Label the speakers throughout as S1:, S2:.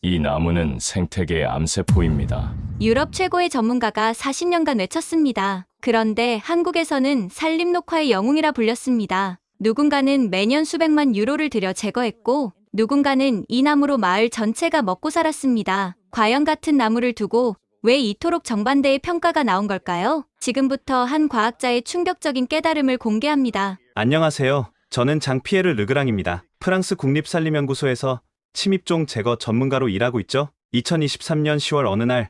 S1: 이 나무는 생태계의 암세포입니다.
S2: 유럽 최고의 전문가가 40년간 외쳤습니다. 그런데 한국에서는 산림녹화의 영웅이라 불렸습니다. 누군가는 매년 수백만 유로를 들여 제거했고, 누군가는 이 나무로 마을 전체가 먹고 살았습니다. 과연 같은 나무를 두고 왜 이토록 정반대의 평가가 나온 걸까요? 지금부터 한 과학자의 충격적인 깨달음을 공개합니다.
S3: 안녕하세요. 저는 장피에르 르그랑입니다. 프랑스 국립산림연구소에서 침입종 제거 전문가로 일하고 있죠. 2023년 10월 어느 날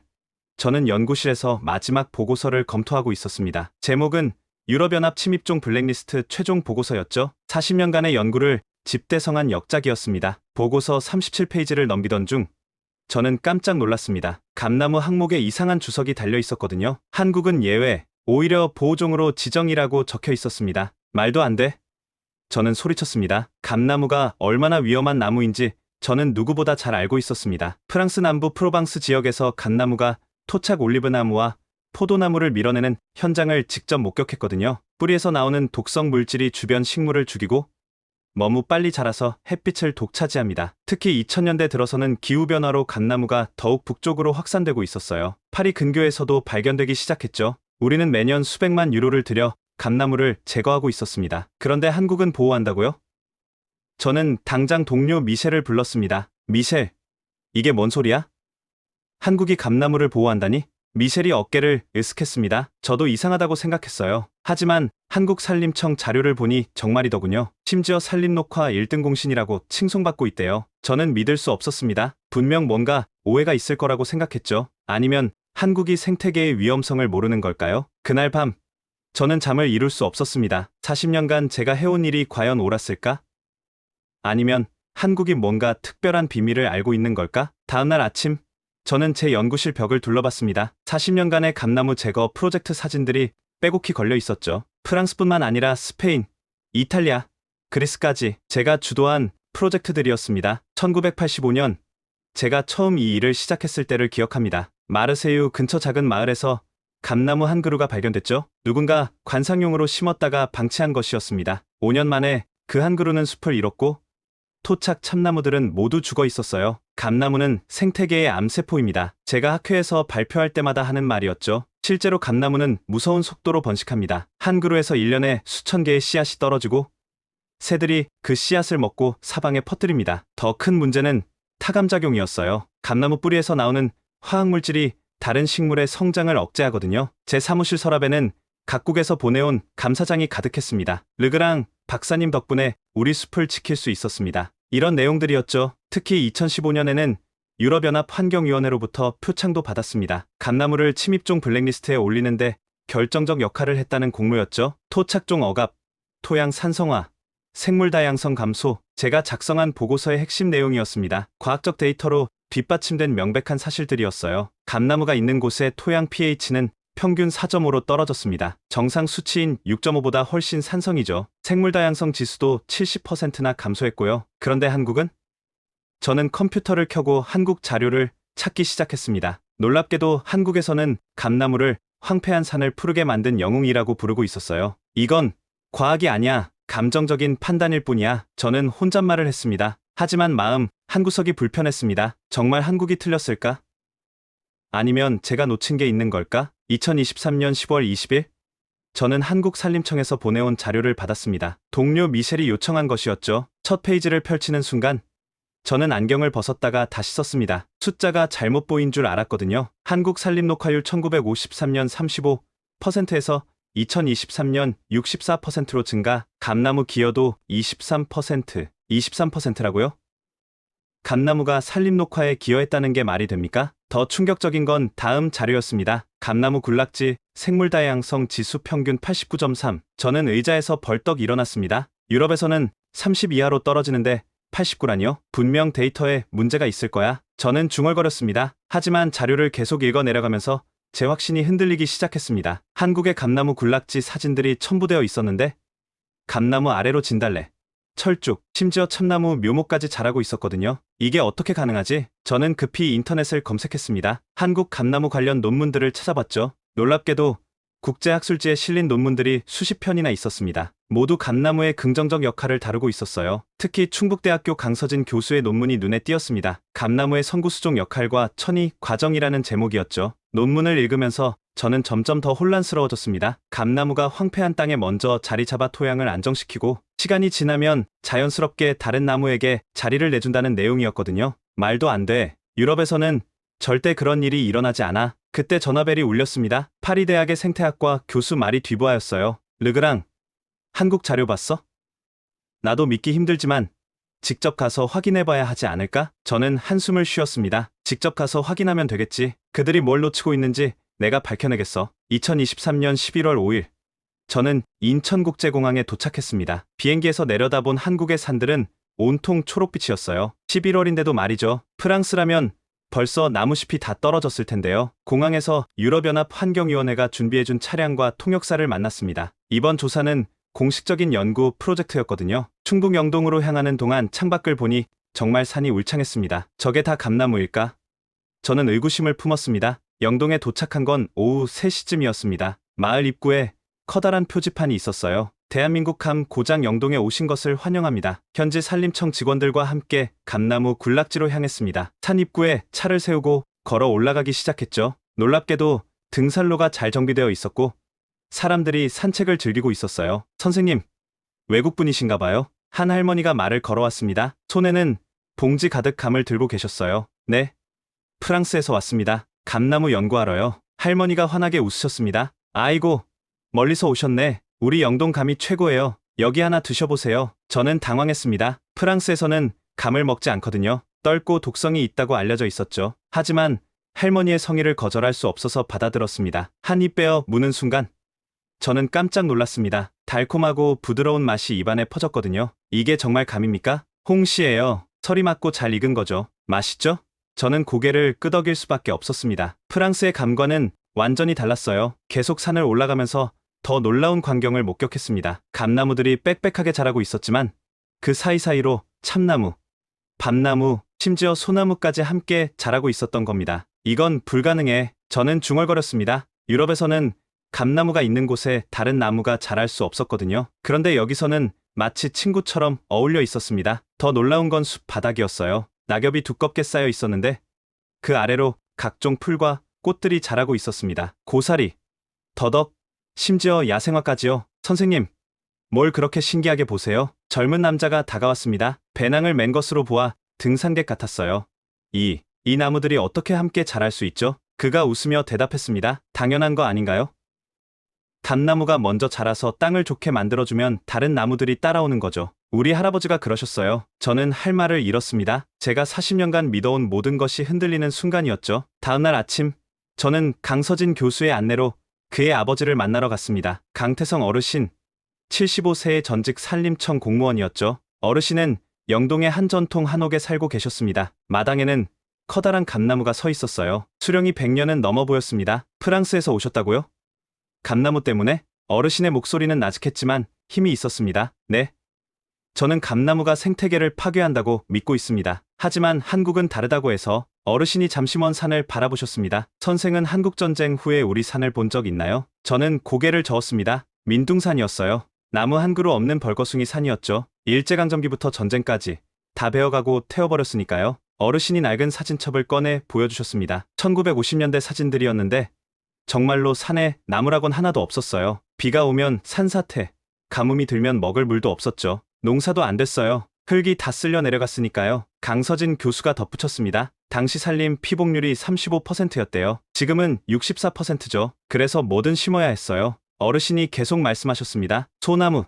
S3: 저는 연구실에서 마지막 보고서를 검토하고 있었습니다. 제목은 유럽연합 침입종 블랙리스트 최종 보고서였죠. 40년간의 연구를 집대성한 역작이었습니다. 보고서 37페이지를 넘기던 중 저는 깜짝 놀랐습니다. 감나무 항목에 이상한 주석이 달려 있었거든요. 한국은 예외, 오히려 보호종으로 지정이라고 적혀 있었습니다. 말도 안 돼. 저는 소리쳤습니다. 감나무가 얼마나 위험한 나무인지 저는 누구보다 잘 알고 있었습니다. 프랑스 남부 프로방스 지역에서 감나무가 토착 올리브나무와 포도나무를 밀어내는 현장을 직접 목격했거든요. 뿌리에서 나오는 독성 물질이 주변 식물을 죽이고 너무 빨리 자라서 햇빛을 독차지합니다. 특히 2000년대 들어서는 기후변화로 감나무가 더욱 북쪽으로 확산되고 있었어요. 파리 근교에서도 발견되기 시작했죠. 우리는 매년 수백만 유로를 들여 감나무를 제거하고 있었습니다. 그런데 한국은 보호한다고요? 저는 당장 동료 미셸을 불렀습니다. 미셸, 이게 뭔 소리야? 한국이 감나무를 보호한다니? 미셸이 어깨를 으쓱했습니다. 저도 이상하다고 생각했어요. 하지만 한국산림청 자료를 보니 정말이더군요. 심지어 산림녹화 1등 공신이라고 칭송받고 있대요. 저는 믿을 수 없었습니다. 분명 뭔가 오해가 있을 거라고 생각했죠. 아니면 한국이 생태계의 위험성을 모르는 걸까요? 그날 밤 저는 잠을 이룰 수 없었습니다. 40년간 제가 해온 일이 과연 옳았을까? 아니면 한국이 뭔가 특별한 비밀을 알고 있는 걸까? 다음날 아침 저는 제 연구실 벽을 둘러봤습니다. 40년간의 감나무 제거 프로젝트 사진들이 빼곡히 걸려 있었죠. 프랑스뿐만 아니라 스페인, 이탈리아, 그리스까지 제가 주도한 프로젝트들이었습니다. 1985년 제가 처음 이 일을 시작했을 때를 기억합니다. 마르세유 근처 작은 마을에서 감나무 한 그루가 발견됐죠. 누군가 관상용으로 심었다가 방치한 것이었습니다. 5년 만에 그 한 그루는 숲을 잃었고 토착 참나무들은 모두 죽어 있었어요. 감나무는 생태계의 암세포입니다. 제가 학회에서 발표할 때마다 하는 말이었죠. 실제로 감나무는 무서운 속도로 번식합니다. 한 그루에서 1년에 수천 개의 씨앗이 떨어지고 새들이 그 씨앗을 먹고 사방에 퍼뜨립니다. 더 큰 문제는 타감작용이었어요. 감나무 뿌리에서 나오는 화학물질이 다른 식물의 성장을 억제하거든요. 제 사무실 서랍에는 각국에서 보내온 감사장이 가득했습니다. 르그랑 박사님 덕분에 우리 숲을 지킬 수 있었습니다. 이런 내용들이었죠. 특히 2015년에는 유럽연합 환경위원회로부터 표창도 받았습니다. 감나무를 침입종 블랙리스트에 올리는데 결정적 역할을 했다는 공로였죠. 토착종 억압, 토양 산성화, 생물 다양성 감소, 제가 작성한 보고서의 핵심 내용이었습니다. 과학적 데이터로 뒷받침된 명백한 사실들이었어요. 감나무가 있는 곳의 토양 pH는 평균 4.5로 떨어졌습니다. 정상 수치인 6.5보다 훨씬 산성이죠. 생물 다양성 지수도 70%나 감소했고요. 그런데 한국은? 저는 컴퓨터를 켜고 한국 자료를 찾기 시작했습니다. 놀랍게도 한국에서는 감나무를 황폐한 산을 푸르게 만든 영웅이라고 부르고 있었어요. 이건 과학이 아니야. 감정적인 판단일 뿐이야. 저는 혼잣말을 했습니다. 하지만 마음 한구석이 불편했습니다. 정말 한국이 틀렸을까? 아니면 제가 놓친 게 있는 걸까? 2023년 10월 20일 저는 한국산림청에서 보내온 자료를 받았습니다. 동료 미셸이 요청한 것이었죠. 첫 페이지를 펼치는 순간 저는 안경을 벗었다가 다시 썼습니다. 숫자가 잘못 보인 줄 알았거든요. 한국 산림녹화율 1953년 35%에서 2023년 64%로 증가, 감나무 기여도 23%라고요? 감나무가 산림녹화에 기여했다는 게 말이 됩니까? 더 충격적인 건 다음 자료였습니다. 감나무 군락지 생물 다양성 지수 평균 89.3. 저는 의자에서 벌떡 일어났습니다. 유럽에서는 30 이하로 떨어지는데 89라니요? 분명 데이터에 문제가 있을 거야. 저는 중얼거렸습니다. 하지만 자료를 계속 읽어 내려가면서 제 확신이 흔들리기 시작했습니다. 한국의 감나무 군락지 사진들이 첨부되어 있었는데 감나무 아래로 진달래, 철쭉, 심지어 참나무 묘목까지 자라고 있었거든요. 이게 어떻게 가능하지? 저는 급히 인터넷을 검색했습니다. 한국 감나무 관련 논문들을 찾아봤죠. 놀랍게도 국제학술지에 실린 논문들이 수십 편이나 있었습니다. 모두 감나무의 긍정적 역할을 다루고 있었어요. 특히 충북대학교 강서진 교수의 논문이 눈에 띄었습니다. 감나무의 성구수종 역할과 천이 과정이라는 제목이었죠. 논문을 읽으면서 저는 점점 더 혼란스러워졌습니다. 감나무가 황폐한 땅에 먼저 자리 잡아 토양을 안정시키고 시간이 지나면 자연스럽게 다른 나무에게 자리를 내준다는 내용이었거든요. 말도 안 돼. 유럽에서는 절대 그런 일이 일어나지 않아. 그때 전화벨이 울렸습니다. 파리 대학의 생태학과 교수 마리 듀보아였어요. 르그랑, 한국 자료 봤어? 나도 믿기 힘들지만 직접 가서 확인해봐야 하지 않을까? 저는 한숨을 쉬었습니다. 직접 가서 확인하면 되겠지. 그들이 뭘 놓치고 있는지 내가 밝혀내겠어. 2023년 11월 5일. 저는 인천국제공항에 도착했습니다. 비행기에서 내려다본 한국의 산들은 온통 초록빛이었어요. 11월인데도 말이죠. 프랑스라면 벌써 나무숲이 다 떨어졌을 텐데요. 공항에서 유럽연합 환경위원회가 준비해준 차량과 통역사를 만났습니다. 이번 조사는 공식적인 연구 프로젝트였거든요. 충북 영동으로 향하는 동안 창밖을 보니 정말 산이 울창했습니다. 저게 다 감나무일까? 저는 의구심을 품었습니다. 영동에 도착한 건 오후 3시쯤이었습니다. 마을 입구에 커다란 표지판이 있었어요. 대한민국함 고장 영동에 오신 것을 환영합니다. 현지 산림청 직원들과 함께 감나무 군락지로 향했습니다. 산 입구에 차를 세우고 걸어 올라가기 시작했죠. 놀랍게도 등산로가 잘 정비되어 있었고 사람들이 산책을 즐기고 있었어요. 선생님, 외국분이신가 봐요. 한 할머니가 말을 걸어왔습니다. 손에는 봉지 가득 감을 들고 계셨어요. 네, 프랑스에서 왔습니다. 감나무 연구하러요. 할머니가 환하게 웃으셨습니다. 아이고, 멀리서 오셨네. 우리 영동 감이 최고예요. 여기 하나 드셔보세요. 저는 당황했습니다. 프랑스에서는 감을 먹지 않거든요. 떫고 독성이 있다고 알려져 있었죠. 하지만 할머니의 성의를 거절할 수 없어서 받아들었습니다. 한 입 빼어 무는 순간 저는 깜짝 놀랐습니다. 달콤하고 부드러운 맛이 입안에 퍼졌거든요. 이게 정말 감입니까? 홍시예요. 설이 맞고 잘 익은 거죠. 맛있죠? 저는 고개를 끄덕일 수밖에 없었습니다. 프랑스의 감과는 완전히 달랐어요. 계속 산을 올라가면서 더 놀라운 광경을 목격했습니다. 감나무들이 빽빽하게 자라고 있었지만 그 사이사이로 참나무, 밤나무, 심지어 소나무까지 함께 자라고 있었던 겁니다. 이건 불가능해. 저는 중얼거렸습니다. 유럽에서는 감나무가 있는 곳에 다른 나무가 자랄 수 없었거든요. 그런데 여기서는 마치 친구처럼 어울려 있었습니다. 더 놀라운 건 숲 바닥이었어요. 낙엽이 두껍게 쌓여 있었는데 그 아래로 각종 풀과 꽃들이 자라고 있었습니다. 고사리, 더덕, 심지어 야생화까지요. 선생님, 뭘 그렇게 신기하게 보세요? 젊은 남자가 다가왔습니다. 배낭을 맨 것으로 보아 등산객 같았어요. 이 나무들이 어떻게 함께 자랄 수 있죠? 그가 웃으며 대답했습니다. 당연한 거 아닌가요? 감나무가 먼저 자라서 땅을 좋게 만들어주면 다른 나무들이 따라오는 거죠. 우리 할아버지가 그러셨어요. 저는 할 말을 잃었습니다. 제가 40년간 믿어온 모든 것이 흔들리는 순간이었죠. 다음날 아침, 저는 강서진 교수의 안내로 그의 아버지를 만나러 갔습니다. 강태성 어르신, 75세의 전직 산림청 공무원이었죠. 어르신은 영동의 한 전통 한옥에 살고 계셨습니다. 마당에는 커다란 감나무가 서 있었어요. 수령이 100년은 넘어 보였습니다. 프랑스에서 오셨다고요? 감나무 때문에? 어르신의 목소리는 나직했지만 힘이 있었습니다. 네. 저는 감나무가 생태계를 파괴한다고 믿고 있습니다. 하지만 한국은 다르다고 해서 어르신이 잠시 먼 산을 바라보셨습니다. 선생은 한국전쟁 후에 우리 산을 본 적 있나요? 저는 고개를 저었습니다. 민둥산이었어요. 나무 한 그루 없는 벌거숭이 산이었죠. 일제강점기부터 전쟁까지 다 베어가고 태워버렸으니까요. 어르신이 낡은 사진첩을 꺼내 보여주셨습니다. 1950년대 사진들이었는데 정말로 산에 나무라곤 하나도 없었어요. 비가 오면 산사태, 가뭄이 들면 먹을 물도 없었죠. 농사도 안 됐어요. 흙이 다 쓸려 내려갔으니까요. 강서진 교수가 덧붙였습니다. 당시 산림 피복률이 35%였대요. 지금은 64%죠. 그래서 뭐든 심어야 했어요. 어르신이 계속 말씀하셨습니다. 소나무,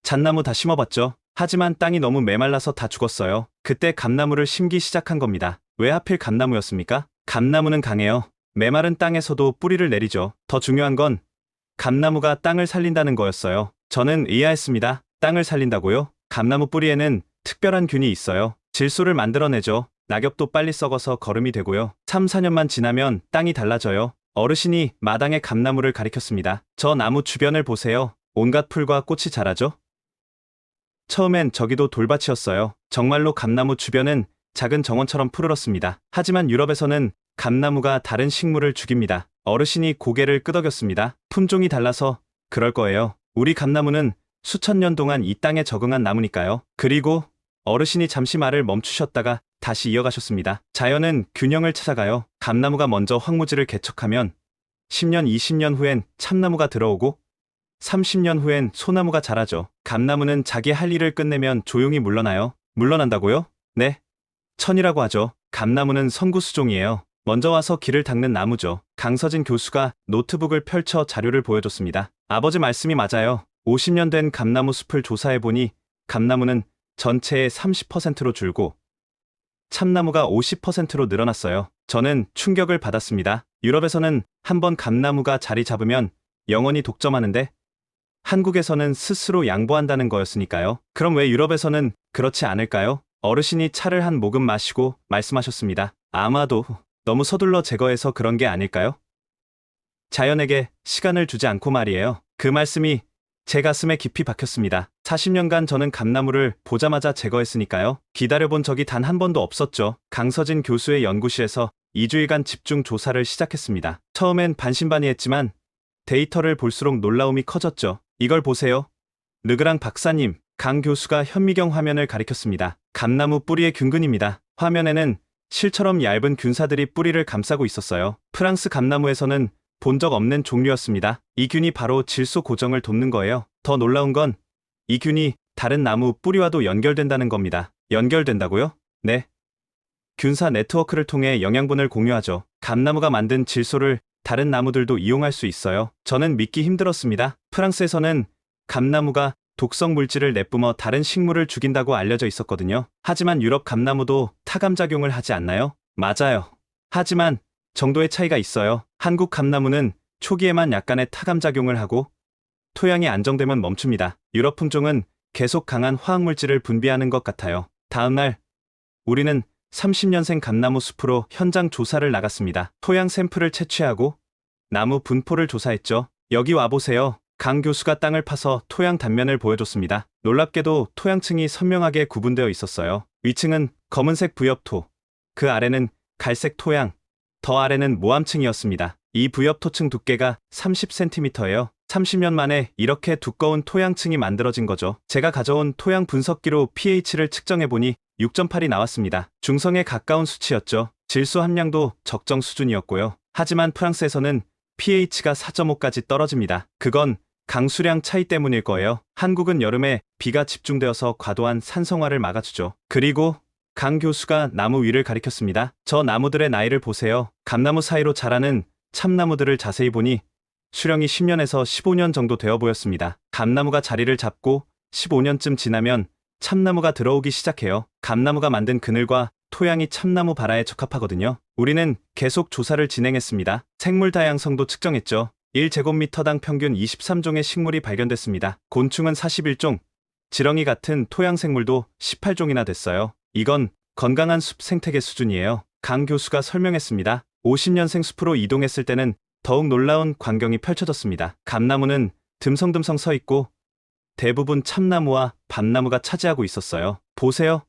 S3: 잣나무 다 심어봤죠. 하지만 땅이 너무 메말라서 다 죽었어요. 그때 감나무를 심기 시작한 겁니다. 왜 하필 감나무였습니까? 감나무는 강해요. 메마른 땅에서도 뿌리를 내리죠. 더 중요한 건 감나무가 땅을 살린다는 거였어요. 저는 의아했습니다. 땅을 살린다고요? 감나무 뿌리에는 특별한 균이 있어요. 질소를 만들어내죠. 낙엽도 빨리 썩어서 거름이 되고요. 3, 4년만 지나면 땅이 달라져요. 어르신이 마당에 감나무를 가리켰습니다. 저 나무 주변을 보세요. 온갖 풀과 꽃이 자라죠? 처음엔 저기도 돌밭이었어요. 정말로 감나무 주변은 작은 정원처럼 푸르렀습니다. 하지만 유럽에서는 감나무가 다른 식물을 죽입니다. 어르신이 고개를 끄덕였습니다. 품종이 달라서 그럴 거예요. 우리 감나무는 수천 년 동안 이 땅에 적응한 나무니까요. 그리고 어르신이 잠시 말을 멈추셨다가 다시 이어가셨습니다. 자연은 균형을 찾아가요. 감나무가 먼저 황무지를 개척하면 10년, 20년 후엔 참나무가 들어오고 30년 후엔 소나무가 자라죠. 감나무는 자기 할 일을 끝내면 조용히 물러나요. 물러난다고요? 네. 천이라고 하죠. 감나무는 성구수종이에요. 먼저 와서 길을 닦는 나무죠. 강서진 교수가 노트북을 펼쳐 자료를 보여줬습니다. 아버지 말씀이 맞아요. 50년 된 감나무 숲을 조사해보니 감나무는 전체의 30%로 줄고 참나무가 50%로 늘어났어요. 저는 충격을 받았습니다. 유럽에서는 한번 감나무가 자리 잡으면 영원히 독점하는데 한국에서는 스스로 양보한다는 거였으니까요. 그럼 왜 유럽에서는 그렇지 않을까요? 어르신이 차를 한 모금 마시고 말씀하셨습니다. 아마도 너무 서둘러 제거해서 그런 게 아닐까요? 자연에게 시간을 주지 않고 말이에요. 그 말씀이 제 가슴에 깊이 박혔습니다. 40년간 저는 감나무를 보자마자 제거했으니까요. 기다려본 적이 단 한 번도 없었죠. 강서진 교수의 연구실에서 2주일간 집중 조사를 시작했습니다. 처음엔 반신반의했지만 데이터를 볼수록 놀라움이 커졌죠. 이걸 보세요. 르그랑 박사님, 강 교수가 현미경 화면을 가리켰습니다. 감나무 뿌리의 균근입니다. 화면에는 실처럼 얇은 균사들이 뿌리를 감싸고 있었어요. 프랑스 감나무에서는 본 적 없는 종류였습니다. 이 균이 바로 질소 고정을 돕는 거예요. 더 놀라운 건 이 균이 다른 나무 뿌리와도 연결된다는 겁니다. 연결된다고요? 네. 균사 네트워크를 통해 영양분을 공유하죠. 감나무가 만든 질소를 다른 나무들도 이용할 수 있어요. 저는 믿기 힘들었습니다. 프랑스에서는 감나무가 독성 물질을 내뿜어 다른 식물을 죽인다고 알려져 있었거든요. 하지만 유럽 감나무도 타감작용을 하지 않나요? 맞아요. 하지만 정도의 차이가 있어요. 한국 감나무는 초기에만 약간의 타감작용을 하고 토양이 안정되면 멈춥니다. 유럽 품종은 계속 강한 화학물질을 분비하는 것 같아요. 다음날 우리는 30년생 감나무 숲으로 현장 조사를 나갔습니다. 토양 샘플을 채취하고 나무 분포를 조사했죠. 여기 와보세요. 강 교수가 땅을 파서 토양 단면을 보여줬습니다. 놀랍게도 토양층이 선명하게 구분되어 있었어요. 위층은 검은색 부엽토, 그 아래는 갈색 토양, 더 아래는 모암층이었습니다. 이 부엽토층 두께가 30cm예요. 30년 만에 이렇게 두꺼운 토양층이 만들어진 거죠. 제가 가져온 토양 분석기로 pH를 측정해보니 6.8이 나왔습니다. 중성에 가까운 수치였죠. 질소 함량도 적정 수준이었고요. 하지만 프랑스에서는 pH가 4.5까지 떨어집니다. 그건 강수량 차이 때문일 거예요. 한국은 여름에 비가 집중되어서 과도한 산성화를 막아주죠. 그리고 강 교수가 나무 위를 가리켰습니다. 저 나무들의 나이를 보세요. 감나무 사이로 자라는 참나무들을 자세히 보니 수령이 10년에서 15년 정도 되어 보였습니다. 감나무가 자리를 잡고 15년쯤 지나면 참나무가 들어오기 시작해요. 감나무가 만든 그늘과 토양이 참나무 발화에 적합하거든요. 우리는 계속 조사를 진행했습니다. 생물 다양성도 측정했죠. 1제곱미터당 평균 23종의 식물이 발견됐습니다. 곤충은 41종, 지렁이 같은 토양 생물도 18종이나 됐어요. 이건 건강한 숲 생태계 수준이에요. 강 교수가 설명했습니다. 50년생 숲으로 이동했을 때는 더욱 놀라운 광경이 펼쳐졌습니다. 감나무는 듬성듬성 서 있고 대부분 참나무와 밤나무가 차지하고 있었어요. 보세요.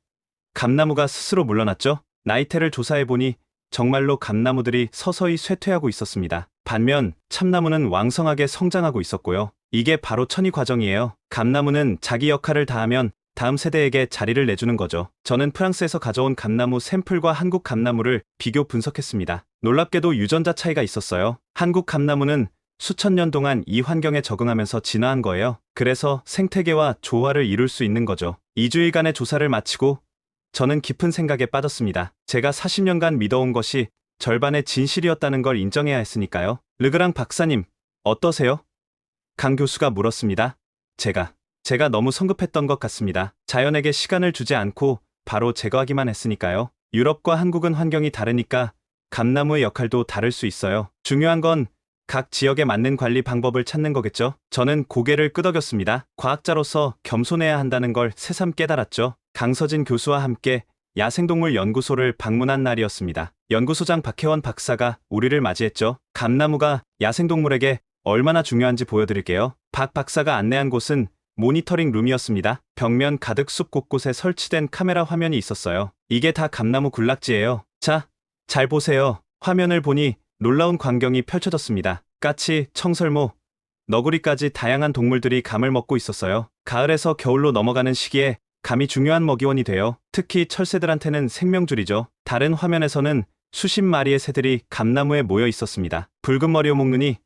S3: 감나무가 스스로 물러났죠? 나이테를 조사해보니 정말로 감나무들이 서서히 쇠퇴하고 있었습니다. 반면 참나무는 왕성하게 성장하고 있었고요. 이게 바로 천이 과정이에요. 감나무는 자기 역할을 다하면 다음 세대에게 자리를 내주는 거죠. 저는 프랑스에서 가져온 감나무 샘플과 한국 감나무를 비교 분석했습니다. 놀랍게도 유전자 차이가 있었어요. 한국 감나무는 수천 년 동안 이 환경에 적응하면서 진화한 거예요. 그래서 생태계와 조화를 이룰 수 있는 거죠. 2주일간의 조사를 마치고 저는 깊은 생각에 빠졌습니다. 제가 40년간 믿어온 것이 절반의 진실이었다는 걸 인정해야 했으니까요. 르그랑 박사님, 어떠세요? 강 교수가 물었습니다. 제가 너무 성급했던 것 같습니다. 자연에게 시간을 주지 않고 바로 제거하기만 했으니까요. 유럽과 한국은 환경이 다르니까 감나무의 역할도 다를 수 있어요. 중요한 건 각 지역에 맞는 관리 방법을 찾는 거겠죠. 저는 고개를 끄덕였습니다. 과학자로서 겸손해야 한다는 걸 새삼 깨달았죠. 강서진 교수와 함께 야생동물 연구소를 방문한 날이었습니다. 연구소장 박혜원 박사가 우리를 맞이했죠. 감나무가 야생동물에게 얼마나 중요한지 보여드릴게요. 박 박사가 안내한 곳은 모니터링 룸이었습니다. 벽면 가득 숲 곳곳에 설치된 카메라 화면이 있었어요. 이게 다 감나무 군락지예요. 자, 잘 보세요. 화면을 보니 놀라운 광경이 펼쳐졌습니다. 까치, 청설모, 너구리까지 다양한 동물들이 감을 먹고 있었어요. 가을에서 겨울로 넘어가는 시기에 감이 중요한 먹이원이 돼요. 특히 철새들한테는 생명줄이죠. 다른 화면에서는 수십 마리의 새들이 감나무에 모여 있었습니다. 붉은 머리 오목눈이,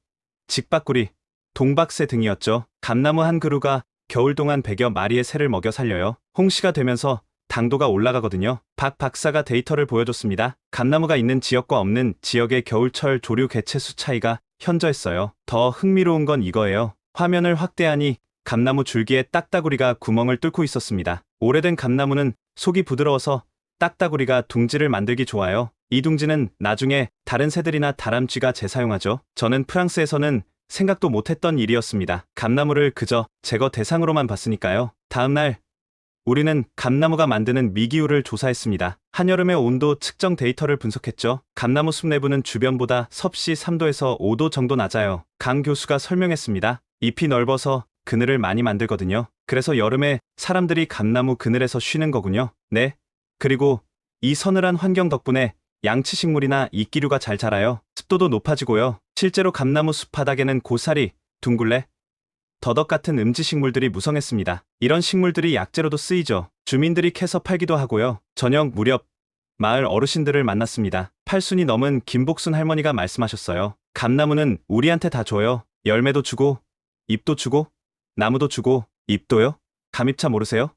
S3: 직박구리, 동박새 등이었죠. 감나무 한 그루가 겨울 동안 100여 마리의 새를 먹여 살려요. 홍시가 되면서 당도가 올라가거든요. 박 박사가 데이터를 보여줬습니다. 감나무가 있는 지역과 없는 지역의 겨울철 조류 개체 수 차이가 현저했어요. 더 흥미로운 건 이거예요. 화면을 확대하니 감나무 줄기에 딱따구리가 구멍을 뚫고 있었습니다. 오래된 감나무는 속이 부드러워서 딱따구리가 둥지를 만들기 좋아요. 이 둥지는 나중에 다른 새들이나 다람쥐가 재사용하죠. 저는 프랑스에서는 생각도 못했던 일이었습니다. 감나무를 그저 제거 대상으로만 봤으니까요. 다음날 우리는 감나무가 만드는 미기후를 조사했습니다. 한여름의 온도 측정 데이터를 분석했죠. 감나무 숲 내부는 주변보다 섭씨 3도에서 5도 정도 낮아요. 강 교수가 설명했습니다. 잎이 넓어서 그늘을 많이 만들거든요. 그래서 여름에 사람들이 감나무 그늘에서 쉬는 거군요. 네. 그리고 이 서늘한 환경 덕분에 양치식물이나 이끼류가 잘 자라요. 습도도 높아지고요. 실제로 감나무 숲 바닥에는 고사리, 둥굴레, 더덕 같은 음지식물들이 무성했습니다. 이런 식물들이 약재로도 쓰이죠. 주민들이 캐서 팔기도 하고요. 저녁 무렵 마을 어르신들을 만났습니다. 8순이 넘은 김복순 할머니가 말씀하셨어요. 감나무는 우리한테 다 줘요. 열매도 주고 잎도 주고 나무도 주고 잎도요? 감잎차 모르세요?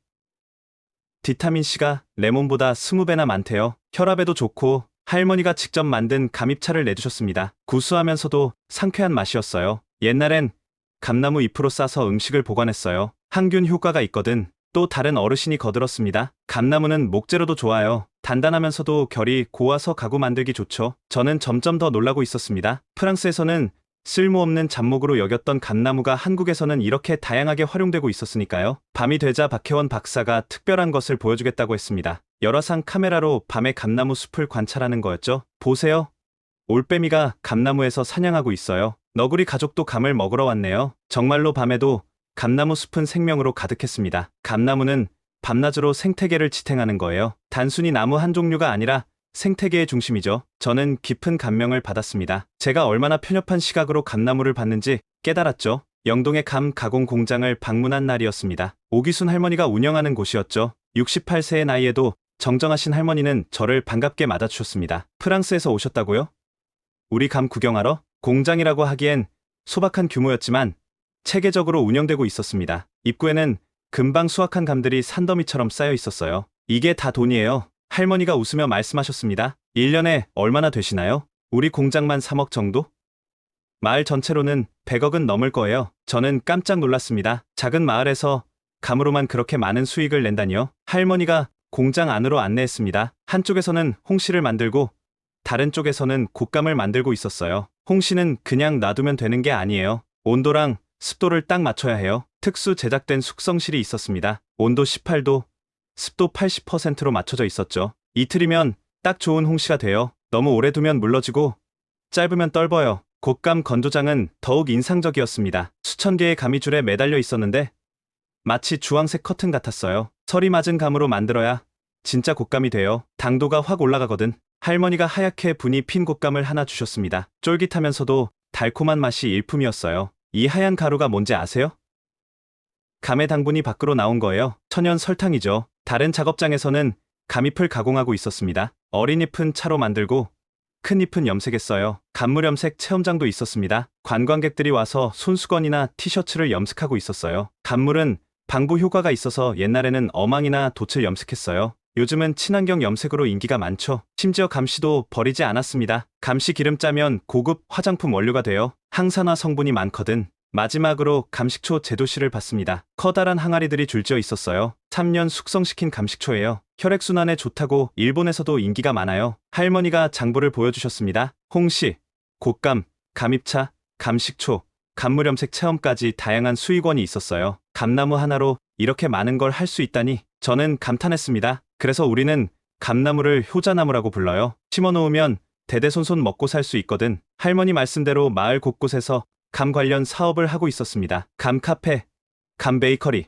S3: 비타민C가 레몬보다 20배나 많대요. 혈압에도 좋고 할머니가 직접 만든 감잎차를 내주셨습니다. 구수하면서도 상쾌한 맛이었어요. 옛날엔 감나무 잎으로 싸서 음식을 보관했어요. 항균 효과가 있거든. 또 다른 어르신이 거들었습니다. 감나무는 목재로도 좋아요. 단단하면서도 결이 고와서 가구 만들기 좋죠. 저는 점점 더 놀라고 있었습니다. 프랑스에서는 쓸모없는 잡목으로 여겼던 감나무가 한국에서는 이렇게 다양하게 활용되고 있었으니까요. 밤이 되자 박혜원 박사가 특별한 것을 보여주겠다고 했습니다. 열화상 카메라로 밤의 감나무 숲을 관찰하는 거였죠. 보세요. 올빼미가 감나무에서 사냥하고 있어요. 너구리 가족도 감을 먹으러 왔네요. 정말로 밤에도 감나무 숲은 생명으로 가득했습니다. 감나무는 밤낮으로 생태계를 지탱하는 거예요. 단순히 나무 한 종류가 아니라 생태계의 중심이죠. 저는 깊은 감명을 받았습니다. 제가 얼마나 편협한 시각으로 감나무를 봤는지 깨달았죠. 영동의 감 가공 공장을 방문한 날이었습니다. 오기순 할머니가 운영하는 곳이었죠. 68세의 나이에도 정정하신 할머니는 저를 반갑게 맞아주셨습니다. 프랑스에서 오셨다고요? 우리 감 구경하러? 공장이라고 하기엔 소박한 규모였지만 체계적으로 운영되고 있었습니다. 입구에는 금방 수확한 감들이 산더미처럼 쌓여 있었어요. 이게 다 돈이에요. 할머니가 웃으며 말씀하셨습니다. 1년에 얼마나 되시나요? 우리 공장만 3억 정도? 마을 전체로는 100억은 넘을 거예요. 저는 깜짝 놀랐습니다. 작은 마을에서 감으로만 그렇게 많은 수익을 낸다니요. 할머니가 공장 안으로 안내했습니다. 한쪽에서는 홍시를 만들고 다른 쪽에서는 곶감을 만들고 있었어요. 홍시는 그냥 놔두면 되는 게 아니에요. 온도랑 습도를 딱 맞춰야 해요. 특수 제작된 숙성실이 있었습니다. 온도 18도, 습도 80%로 맞춰져 있었죠. 이틀이면 딱 좋은 홍시가 돼요. 너무 오래 두면 물러지고 짧으면 떫어요. 곶감 건조장은 더욱 인상적이었습니다. 수천 개의 감이 줄에 매달려 있었는데 마치 주황색 커튼 같았어요. 설이 맞은 감으로 만들어야 진짜 곶감이 돼요. 당도가 확 올라가거든. 할머니가 하얗게 분이 핀 곶감을 하나 주셨습니다. 쫄깃하면서도 달콤한 맛이 일품이었어요. 이 하얀 가루가 뭔지 아세요? 감의 당분이 밖으로 나온 거예요. 천연 설탕이죠. 다른 작업장에서는 감잎을 가공하고 있었습니다. 어린 잎은 차로 만들고 큰 잎은 염색했어요. 감물 염색 체험장도 있었습니다. 관광객들이 와서 손수건이나 티셔츠를 염색하고 있었어요. 감물은 방부 효과가 있어서 옛날에는 어망이나 돛을 염색했어요. 요즘은 친환경 염색으로 인기가 많죠. 심지어 감씨도 버리지 않았습니다. 감씨 기름 짜면 고급 화장품 원료가 돼요. 항산화 성분이 많거든. 마지막으로 감식초 제도실을 봤습니다. 커다란 항아리들이 줄지어 있었어요. 3년 숙성시킨 감식초예요. 혈액순환에 좋다고 일본에서도 인기가 많아요. 할머니가 장부를 보여주셨습니다. 홍시, 곶감, 감잎차, 감식초, 감물 염색 체험까지 다양한 수익원이 있었어요. 감나무 하나로 이렇게 많은 걸 할 수 있다니 저는 감탄했습니다. 그래서 우리는 감나무를 효자나무라고 불러요. 심어놓으면 대대손손 먹고 살 수 있거든. 할머니 말씀대로 마을 곳곳에서 감 관련 사업을 하고 있었습니다. 감 카페, 감 베이커리,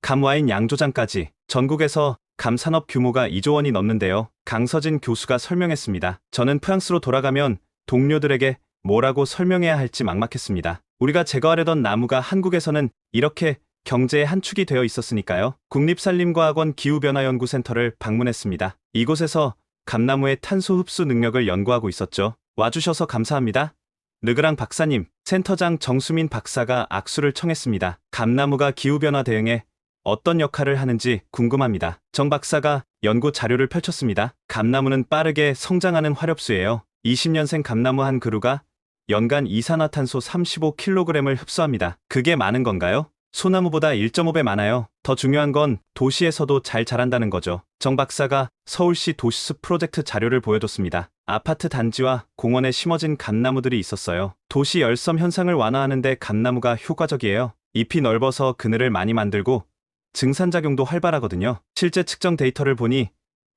S3: 감 와인 양조장까지 전국에서 감 산업 규모가 2조 원이 넘는데요. 강서진 교수가 설명했습니다. 저는 프랑스로 돌아가면 동료들에게 뭐라고 설명해야 할지 막막했습니다. 우리가 제거하려던 나무가 한국에서는 이렇게 경제의 한 축이 되어 있었으니까요. 국립산림과학원 기후변화연구센터를 방문했습니다. 이곳에서 감나무의 탄소 흡수 능력을 연구하고 있었죠. 와주셔서 감사합니다. 르그랑 박사님, 센터장 정수민 박사가 악수를 청했습니다. 감나무가 기후변화 대응에 어떤 역할을 하는지 궁금합니다. 정 박사가 연구 자료를 펼쳤습니다. 감나무는 빠르게 성장하는 화렵수예요. 20년생 감나무 한 그루가 연간 이산화탄소 35kg을 흡수합니다. 그게 많은 건가요? 소나무보다 1.5배 많아요. 더 중요한 건 도시에서도 잘 자란다는 거죠. 정 박사가 서울시 도시숲 프로젝트 자료를 보여줬습니다. 아파트 단지와 공원에 심어진 감나무들이 있었어요. 도시 열섬 현상을 완화하는 데 감나무가 효과적이에요. 잎이 넓어서 그늘을 많이 만들고 증산작용도 활발하거든요. 실제 측정 데이터를 보니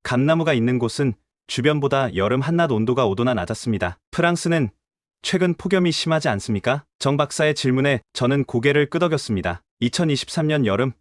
S3: 감나무가 있는 곳은 주변보다 여름 한낮 온도가 5도나 낮았습니다. 프랑스는 최근 폭염이 심하지 않습니까? 정 박사의 질문에 저는 고개를 끄덕였습니다. 2023년 여름,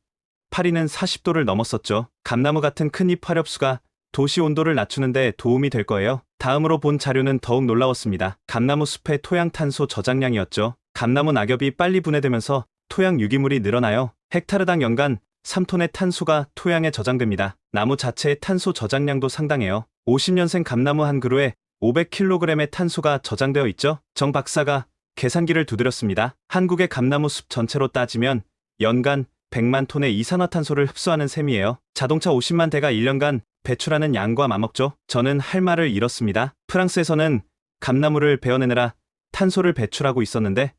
S3: 파리는 40도를 넘었었죠. 감나무 같은 큰 잎 화렵수가 도시 온도를 낮추는데 도움이 될 거예요. 다음으로 본 자료는 더욱 놀라웠습니다. 감나무 숲의 토양 탄소 저장량이었죠. 감나무 낙엽이 빨리 분해되면서 토양 유기물이 늘어나요. 헥타르당 연간 3톤의 탄소가 토양에 저장됩니다. 나무 자체의 탄소 저장량도 상당해요. 50년생 감나무 한 그루에 500kg의 탄소가 저장되어 있죠. 정 박사가 계산기를 두드렸습니다. 한국의 감나무 숲 전체로 따지면 연간 100만 톤의 이산화탄소를 흡수하는 셈이에요. 자동차 50만 대가 1년간 배출하는 양과 맞먹죠. 저는 할 말을 잃었습니다. 프랑스에서는 감나무를 베어내느라 탄소를 배출하고 있었는데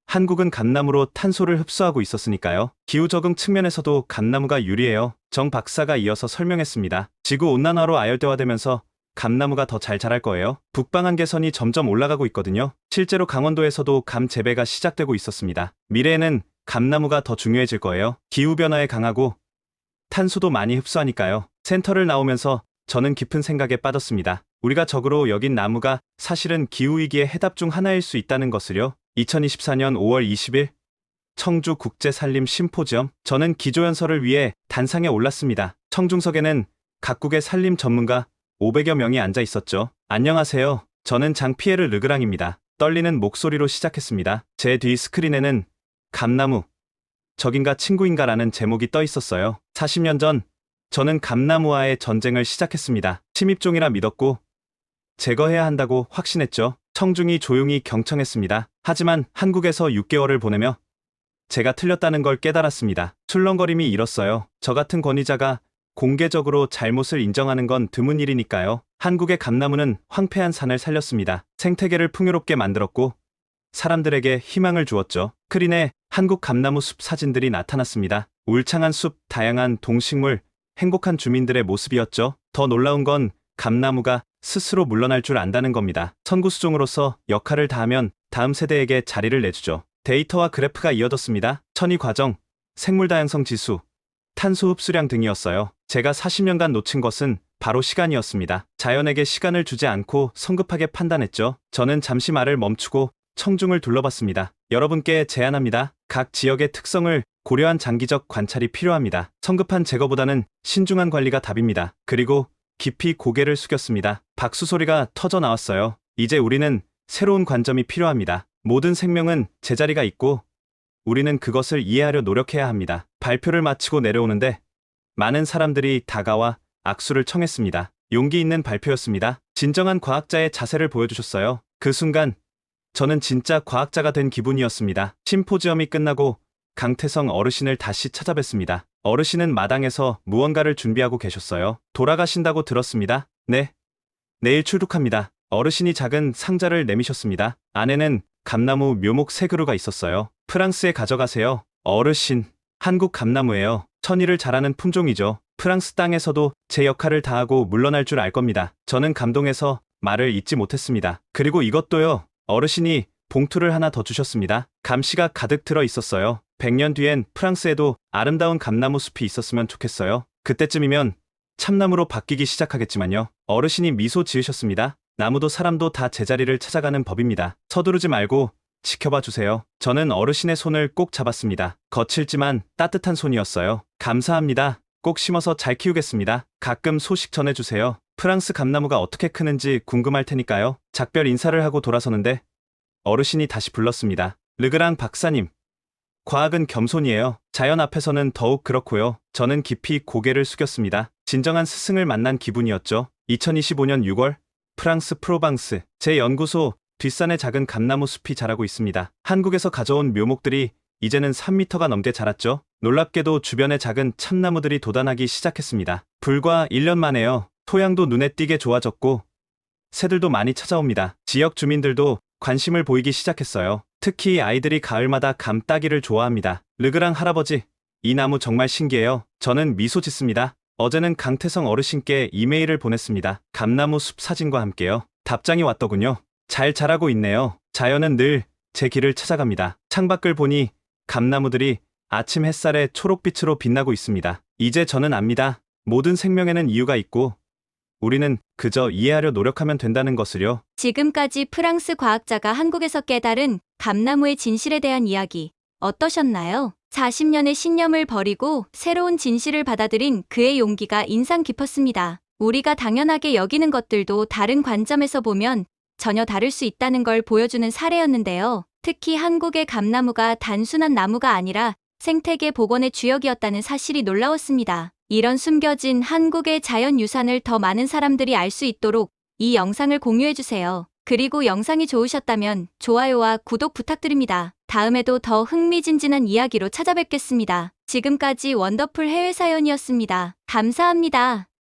S3: 한국은 감나무로 탄소를 흡수하고 있었으니까요. 기후 적응 측면에서도 감나무가 유리해요. 정 박사가 이어서 설명했습니다. 지구 온난화로 아열대화되면서 감나무가 더 잘 자랄 거예요. 북방 한계선이 점점 올라가고 있거든요. 실제로 강원도에서도 감 재배가 시작되고 있었습니다. 미래에는 감나무가 더 중요해질 거예요. 기후변화에 강하고 탄소도 많이 흡수하니까요. 센터를 나오면서 저는 깊은 생각에 빠졌습니다. 우리가 적으로 여긴 나무가 사실은 기후위기의 해답 중 하나일 수 있다는 것을요. 2024년 5월 20일 청주 국제산림 심포지엄. 저는 기조연설을 위해 단상에 올랐습니다. 청중석에는 각국의 산림 전문가 500여 명이 앉아 있었죠. 안녕하세요. 저는 장피에르 르그랑입니다. 떨리는 목소리로 시작했습니다. 제 뒤 스크린에는 감나무, 적인가 친구인가라는 제목이 떠 있었어요. 40년 전 저는 감나무와의 전쟁을 시작했습니다. 침입종이라 믿었고 제거해야 한다고 확신했죠. 청중이 조용히 경청했습니다. 하지만 한국에서 6개월을 보내며 제가 틀렸다는 걸 깨달았습니다. 출렁거림이 일었어요. 저 같은 권위자가 공개적으로 잘못을 인정하는 건 드문 일이니까요. 한국의 감나무는 황폐한 산을 살렸습니다. 생태계를 풍요롭게 만들었고 사람들에게 희망을 주었죠. 스크린에 한국 감나무 숲 사진들이 나타났습니다. 울창한 숲, 다양한 동식물, 행복한 주민들의 모습이었죠. 더 놀라운 건 감나무가 스스로 물러날 줄 안다는 겁니다. 선구수종으로서 역할을 다하면 다음 세대에게 자리를 내주죠. 데이터와 그래프가 이어졌습니다. 천이 과정, 생물 다양성 지수, 탄소 흡수량 등이었어요. 제가 40년간 놓친 것은 바로 시간이었습니다. 자연에게 시간을 주지 않고 성급하게 판단했죠. 저는 잠시 말을 멈추고 청중을 둘러봤습니다. 여러분께 제안합니다. 각 지역의 특성을 고려한 장기적 관찰이 필요합니다. 성급한 제거보다는 신중한 관리가 답입니다. 그리고 깊이 고개를 숙였습니다. 박수 소리가 터져 나왔어요. 이제 우리는 새로운 관점이 필요합니다. 모든 생명은 제자리가 있고 우리는 그것을 이해하려 노력해야 합니다. 발표를 마치고 내려오는데 많은 사람들이 다가와 악수를 청했습니다. 용기 있는 발표였습니다. 진정한 과학자의 자세를 보여주셨어요. 그 순간 저는 진짜 과학자가 된 기분이었습니다. 심포지엄이 끝나고 강태성 어르신을 다시 찾아뵀습니다. 어르신은 마당에서 무언가를 준비하고 계셨어요. 돌아가신다고 들었습니다. 네. 내일 출국합니다. 어르신이 작은 상자를 내미셨습니다. 안에는 감나무 묘목 3그루가 있었어요. 프랑스에 가져가세요. 어르신, 한국 감나무예요. 천일을 잘하는 품종이죠. 프랑스 땅에서도 제 역할을 다하고 물러날 줄 알 겁니다. 저는 감동해서 말을 잇지 못했습니다. 그리고 이것도요. 어르신이 봉투를 하나 더 주셨습니다. 감시가 가득 들어 있었어요. 100년 뒤엔 프랑스에도 아름다운 감나무 숲이 있었으면 좋겠어요. 그때쯤이면 참나무로 바뀌기 시작하겠지만요. 어르신이 미소 지으셨습니다. 나무도 사람도 다 제자리를 찾아가는 법입니다. 서두르지 말고 지켜봐 주세요. 저는 어르신의 손을 꼭 잡았습니다. 거칠지만 따뜻한 손이었어요. 감사합니다. 꼭 심어서 잘 키우겠습니다. 가끔 소식 전해주세요. 프랑스 감나무가 어떻게 크는지 궁금할 테니까요. 작별 인사를 하고 돌아서는데 어르신이 다시 불렀습니다. 르그랑 박사님. 과학은 겸손이에요. 자연 앞에서는 더욱 그렇고요. 저는 깊이 고개를 숙였습니다. 진정한 스승을 만난 기분이었죠. 2025년 6월, 프랑스 프로방스. 제 연구소 뒷산에 작은 감나무 숲이 자라고 있습니다. 한국에서 가져온 묘목들이 이제는 3m가 넘게 자랐죠. 놀랍게도 주변에 작은 참나무들이 돋아나기 시작했습니다. 불과 1년 만에요. 토양도 눈에 띄게 좋아졌고 새들도 많이 찾아옵니다. 지역 주민들도 관심을 보이기 시작했어요. 특히 아이들이 가을마다 감 따기를 좋아합니다. 르그랑 할아버지, 이 나무 정말 신기해요. 저는 미소 짓습니다. 어제는 강태성 어르신께 이메일을 보냈습니다. 감나무 숲 사진과 함께요. 답장이 왔더군요. 잘 자라고 있네요. 자연은 늘 제 길을 찾아갑니다. 창밖을 보니 감나무들이 아침 햇살에 초록빛으로 빛나고 있습니다. 이제 저는 압니다. 모든 생명에는 이유가 있고 우리는 그저 이해하려 노력하면 된다는 것을요.
S2: 지금까지 프랑스 과학자가 한국에서 깨달은 감나무의 진실에 대한 이야기 어떠셨나요? 40년의 신념을 버리고 새로운 진실을 받아들인 그의 용기가 인상 깊었습니다. 우리가 당연하게 여기는 것들도 다른 관점에서 보면 전혀 다를 수 있다는 걸 보여주는 사례였는데요. 특히 한국의 감나무가 단순한 나무가 아니라 생태계 복원의 주역이었다는 사실이 놀라웠습니다. 이런 숨겨진 한국의 자연유산을 더 많은 사람들이 알 수 있도록 이 영상을 공유해주세요. 그리고 영상이 좋으셨다면 좋아요와 구독 부탁드립니다. 다음에도 더 흥미진진한 이야기로 찾아뵙겠습니다. 지금까지 원더풀 해외사연이었습니다. 감사합니다.